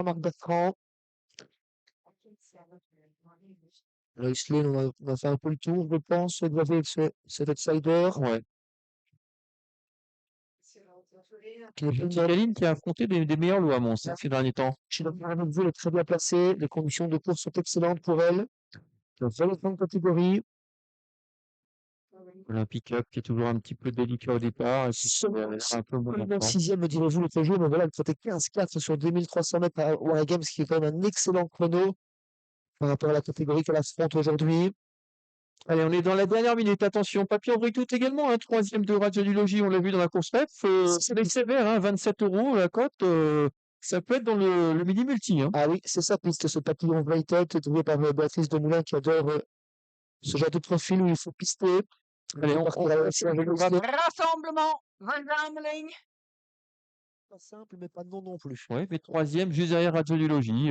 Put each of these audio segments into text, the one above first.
Marc Bertrand. Loïs Lane, on a fait un peu le tour, je pense. Vous avez cet outsider. Ouais. Qui est Petit Caline qui a affronté des meilleurs lois, mon ces derniers temps. Je suis d'accord avec vous, elle est très bien placée. Les conditions de course sont excellentes pour elle. Elle a fait les 30 catégories. Un pick-up qui est toujours un petit peu délicat au départ. Et puis, un peu bon Seulement enfant. sixième, me direz-vous, l'autre jour, mais voilà, elle trottait 15-4 sur 2300 mètres à Warren Games, ce qui est quand même un excellent chrono par rapport à la catégorie qu'elle affronte aujourd'hui. Allez, on est dans la dernière minute. Attention, Papillon Britout également, un troisième de Radiologie, on l'a vu dans la course ref. C'est sévère, hein, 27 € la cote. Ça peut être dans le midi multi. Hein. Ah oui, c'est sa piste, ce papillon Brighton, trouvé par Béatrice Demoulin qui adore ce genre de profil où il faut pister. Allez, on Rassemblement, verzameling. Pas simple, mais pas non plus. ouais, mais troisième, juste derrière Radiologie.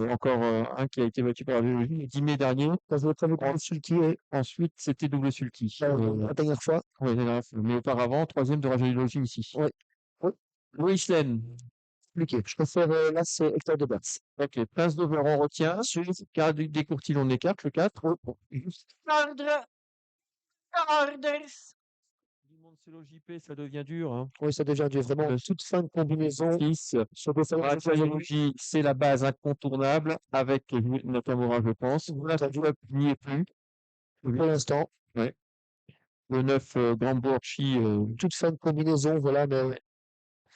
Encore un qui a été battu par Radiologie le 10 mai dernier. Ça se retrouve avec le sulky, et Ensuite, c'était double sulky. la dernière fois. Ouais, la dernière fois. Mais auparavant, troisième de Radiologie ici. Ouais. Oui. Louis Lane. Compliqué. Je préfère, là, c'est Hector de Batz. Ok, Prince d'Over, on retient. Car des courtilles, on écarte le 4. Ordre. Orders. Moncello JP, ça devient dur. Hein. Oui, ça devient dur. Vraiment, toute fin de combinaison. 6. Sur des salons de Radiologie, c'est la base incontournable avec Nakamura, je pense. La Web n'y est plus. pour l'instant. Ouais. Le 9, Grand Borchi. Toute fin de combinaison, voilà, mais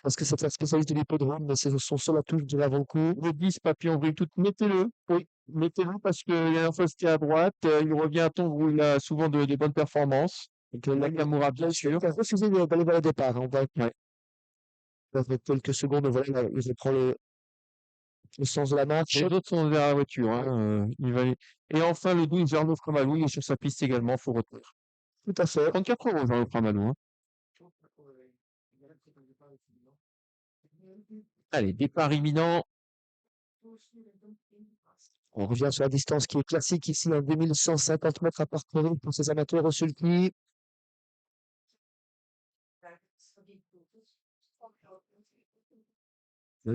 parce que c'est un spécialiste de l'hippodrome, mais c'est son seul atout de l'avant-coup. Le 10, Papillon Britout, mettez-le. Oui, mettez-le parce que la dernière fois c'était à droite. Il revient à temps où il a souvent de bonnes performances. Donc, Nakamura, bien sûr. Il a refusé d'aller vers le départ. On va Ouais. avec quelques secondes, voilà, il reprend le sens de la marche. Les autres sont vers la voiture. Hein. Il va aller. Et enfin, le 12, Jean-Luc Ramalou, il est sur sa piste également, faut retenir. Tout à fait. 34 €, Jean-Luc Ramalou. Hein. Allez, départ imminent. On revient sur la distance qui est classique ici, en 2150 mètres à parcourir pour ces amateurs au sulky.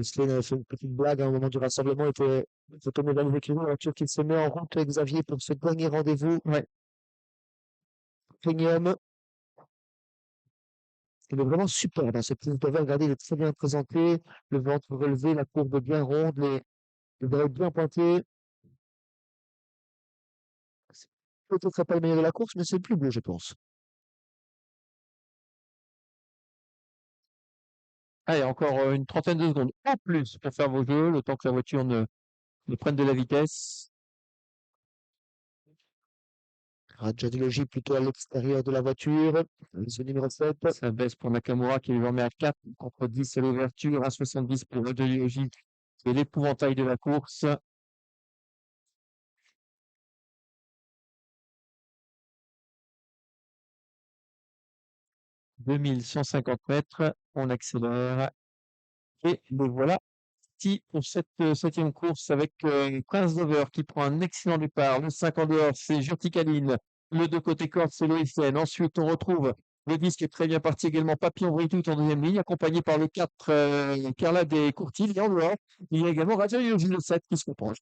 Slane avait fait une petite blague à un moment du rassemblement. Il faut tourner vers les écrivains. La voiture qui se met en route, Xavier, pour ce dernier rendez-vous. Ouais. Premium. Il est vraiment superbe, hein, ce Prince d'Over. Regardez, il est très bien présenté. Le ventre relevé, la courbe bien ronde, les bras bien pointés. C'est peut-être pas le meilleur de la course, mais c'est le plus beau, je pense. Allez, encore une trentaine de secondes en plus pour faire vos jeux, le temps que la voiture ne prenne de la vitesse. Radiologie plutôt à l'extérieur de la voiture. Ce numéro 7. Ça baisse pour Nakamura qui lui remet à 4 contre 10 à l'ouverture, à 70 pour Radiologie. C'est l'épouvantail de la course. « 2150 mètres, on accélère. Et le voilà parti pour cette septième course avec Prince Dover qui prend un excellent départ. Le 5 en dehors, c'est Jurticaline. Le deux côté corde, c'est Loïs Lane. Ensuite, on retrouve le 10 qui est très bien parti également. Papillon Britout en deuxième ligne, accompagné par le 4 Carla des Courtilles. Et en dehors, il y a également Radiologie le 7 qui se comprend.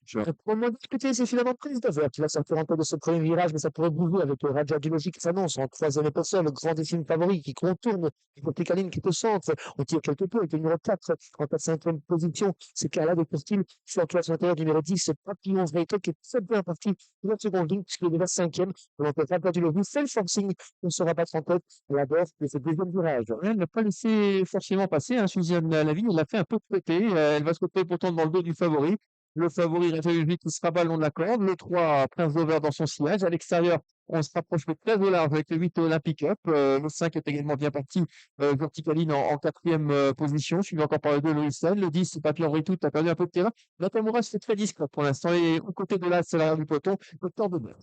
Pour le moins discuté, c'est finalement Prince d'Over qui va sortir un peu de ce premier virage, mais ça pourrait bouger avec le Radiologie qui s'annonce en troisième épaisseur, le grand défi favori qui contourne Jurticaline qui est au centre. On tire quelque peu avec le numéro 4 en 4-5e position. C'est Carla des Courtilles sur le toit l'intérieur numéro 10. C'est Papillon Britout qui est très bien parti de la seconde ligne, puisqu'il est déjà 5e. On peut Radiologie fait le forcing pour se rabattre en tête à la bord de ce deuxième virage. Elle n'a pas laissé forcément passer. Hein, Suzanne Lavigne, elle l'a fait un peu fouetter. Elle va se retrouver pourtant dans le dos du favori. Le favori Radiologie qui se rabat le long de la corde. Le 3, Prince Dover dans son sillage. À l'extérieur, on se rapproche très au large avec le 8 Olympic Up. Le 5 est également bien parti. Verticaline en quatrième position. Suivi encore par le 2, Loïs Lane. Le 10, c'est Papillon Britout, a perdu un peu de terrain. Nakamura, c'est très discret pour l'instant. Et aux côtés de là, c'est l'arrière du peloton. Le temps de Mers.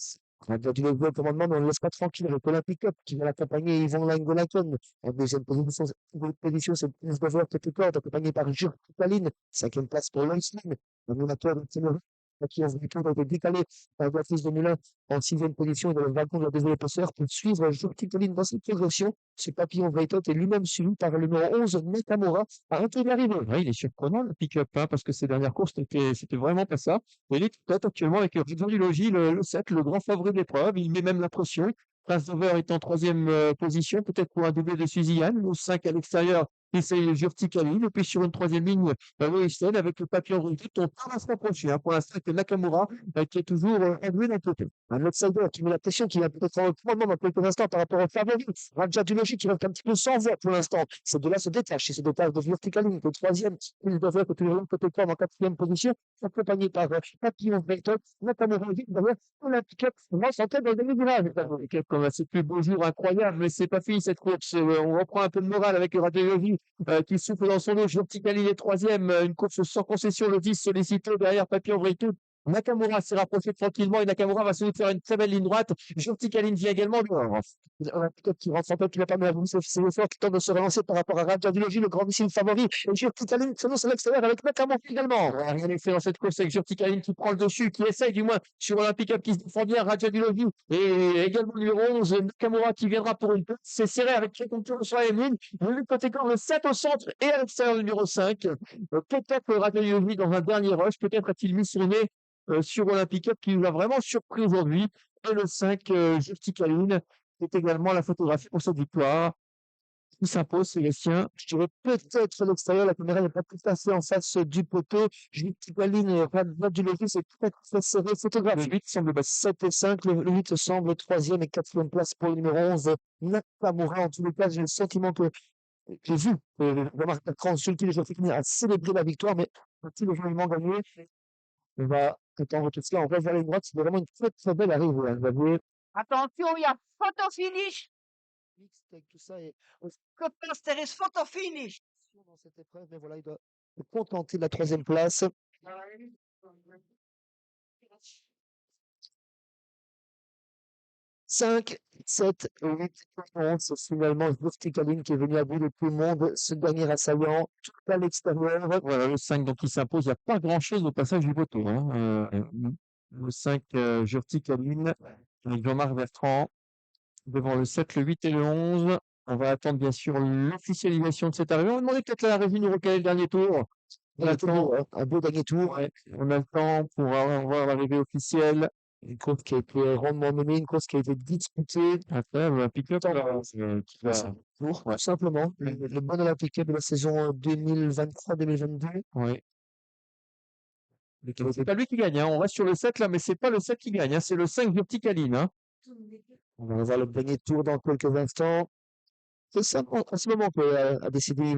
Radiologie au commandement, mais on ne laisse pas tranquille avec Olympic Up qui va l'accompagner Yvon Langolaken. En deuxième position, c'est Prince Dover côté corde, accompagné par Jurticaline. Cinquième place pour Loïs Lane. L'animateur de Ténérife. Papillon Vrito a été décalé par Béatrice de Moulin en 6e position et dans le wagon de la deuxième épaisseur pour suivre Jurtikaline dans cette progression. Ce Papillon Vrito est lui-même suivi par le numéro 11, Nakamura, à un tour d'arrivée. Ouais, il est surprenant le pick-up, hein, parce que ces dernières courses, c'était vraiment pas ça. Et il est peut-être actuellement avec Rizzondi le 7, le grand favori de l'épreuve. Il met même la pression. Prince Dover est en 3e position, peut-être pour un doublé de Suzy-Anne. Le 5 à l'extérieur, et c'est Jurtikaline. Et puis sur une 3e ligne, Loïs Lane avec le Papillon Vrito. On va se rapprocher, hein, pour l'instant avec Nakamura qui est toujours enlevé d'un côté. Un outsider qui met la pression, qui va peut-être en reprendre dans quelques instants par rapport au favori. Raja Dulogi qui reste un petit peu sans voix pour l'instant. Ces deux-là se détachent. Il se détache de Jurtikaline, qui est 3e. Il devrait côté long, côté corde en 4e position, accompagné par Papillon Vrito. Nakamura vite derrière. Olympique va s'entrer dans le demi-virage. Comme c'est plus beau jour incroyable, mais c'est pas fini cette course. On reprend un peu de morale avec Radioyogi qui souffle dans son dos. Jurtikaline est 3e, une course sans concession, le 10 sollicité derrière Papillon Vrito. Nakamura s'est rapproché tranquillement et Nakamura va se faire une très belle ligne droite. Jurtikaline vient également dehors. Olympique qui rentre en tête, qui n'a pas mis à vous, c'est l'effort qui tente de se relancer par rapport à Raja Dulogi, le grandissime favori. Et Jurtikaline se lance à l'extérieur avec Nakamura également. Rien n'est fait dans cette course avec Jurtikaline qui prend le dessus, qui essaye du moins sur Olympique qui se défend bien, Raja Dulogi et également le numéro 11, Nakamura qui viendra pour une petite. C'est serré avec quelques tours sur la ligne. Le côté corps, le 7 au centre et à l'extérieur le numéro 5. Peut-être Raja Dulogi dans un dernier rush, peut-être a-t-il mis son nez sur Olympique qui nous a vraiment surpris aujourd'hui. Et le 5, Jurtikaline, c'est également la photographie pour cette victoire. Qui s'impose, c'est les siens. Je dirais peut-être à l'extérieur, la caméra n'est pas tout à fait en face du poteau. Jurtikaline et Raja Dulogi, c'est peut-être très serré. Le Photographie. 8 semble 7 et 5, le 8 semble 3e et 4e place pour le numéro 11, Nakamura. En tous les cas, j'ai le sentiment que j'ai vu Jean-Marc Bertrand insulter les joueurs techniques à célébrer la victoire, mais quand-il est vraiment gagné, on va attendre tout cela. On va vers les droites, c'est vraiment une très très belle arrivée. Hein. Vous voyez, Attention, il y a photo finish. mixte avec tout ça et Que passe, er is photo finish. dans cette épreuve, mais voilà, il doit se contenter de la 3e place. 5, 7, 8, 11, c'est finalement Jurtikaline qui est venu à bout de tout le monde, ce dernier assaillant, tout à l'extérieur. Voilà, le 5 donc il s'impose. Il n'y a pas grand-chose au passage du poteau. Hein. Le 5, Jurtikaline, avec Jean-Marc Bertrand, devant le 7, le 8 et le 11. On va attendre bien sûr l'officialisation de cette arrivée. On va demander peut-être à la régie de nous recaler le dernier tour. On a le temps, Un beau dernier tour. ouais, on a le temps pour avoir l'arrivée officielle. Une course qui a été rondement menée, une course qui a été disputée. Incroyable, un pick-up Temps, là, qui va. Tout simplement. Le bon Olympique de la saison 2023-2022. Ouais. Mais qui a été- C'est pas lui qui gagne, hein. On reste sur le 7 là, mais c'est pas le 7 qui gagne, hein. C'est le 5 Jurtikaline. Hein. On va voir le dernier tour dans quelques instants. C'est ça, à ce moment a décidé,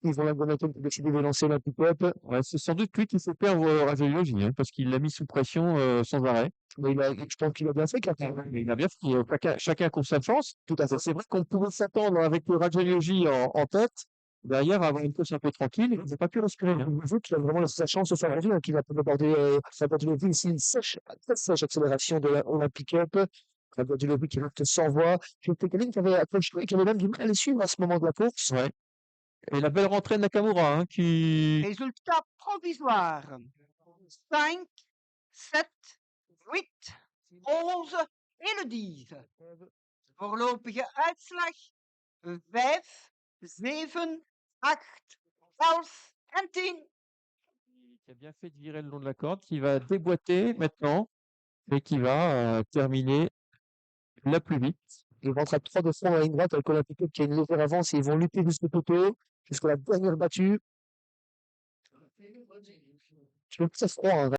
Yvon Langonaton a décidé de lancer l'Olympique Up. Ouais, c'est sans doute lui qui fait perdre Radioyogi, hein, parce qu'il l'a mis sous pression sans arrêt. Mais je pense qu'il a bien fait, car Mais il a bien fait. Chacun court sa chance. tout à fait. C'est vrai qu'on pouvait s'attendre avec le Radioyogi en tête, derrière, à avoir une course un peu tranquille. Il n'a pas pu respirer. Hein. On voit qu'il a vraiment sa chance aujourd'hui, hein, qu'il va pouvoir aborder le ville ici, une très sèche accélération de l'Olympique Up. Rabadoulovi qui reste sans voix. Jurtikaline qui avait même du mal à les suivre à ce moment de la course. Ouais. Et la belle rentrée de Nakamura, hein, qui. Résultat provisoire. 5, 7, 8, 11 et le 10. Voorlopige uitslag 5, 7, 8, 11 en 10. Qui a bien fait de virer le long de la corde, qui va déboîter maintenant et qui va terminer la plus vite. Ils vont être à 3 de fond à la ligne droite avec l'Olympique qui a une légère avance et ils vont lutter jusqu'au poteau, jusqu'à la dernière battue. Je trouve que c'est froid, hein.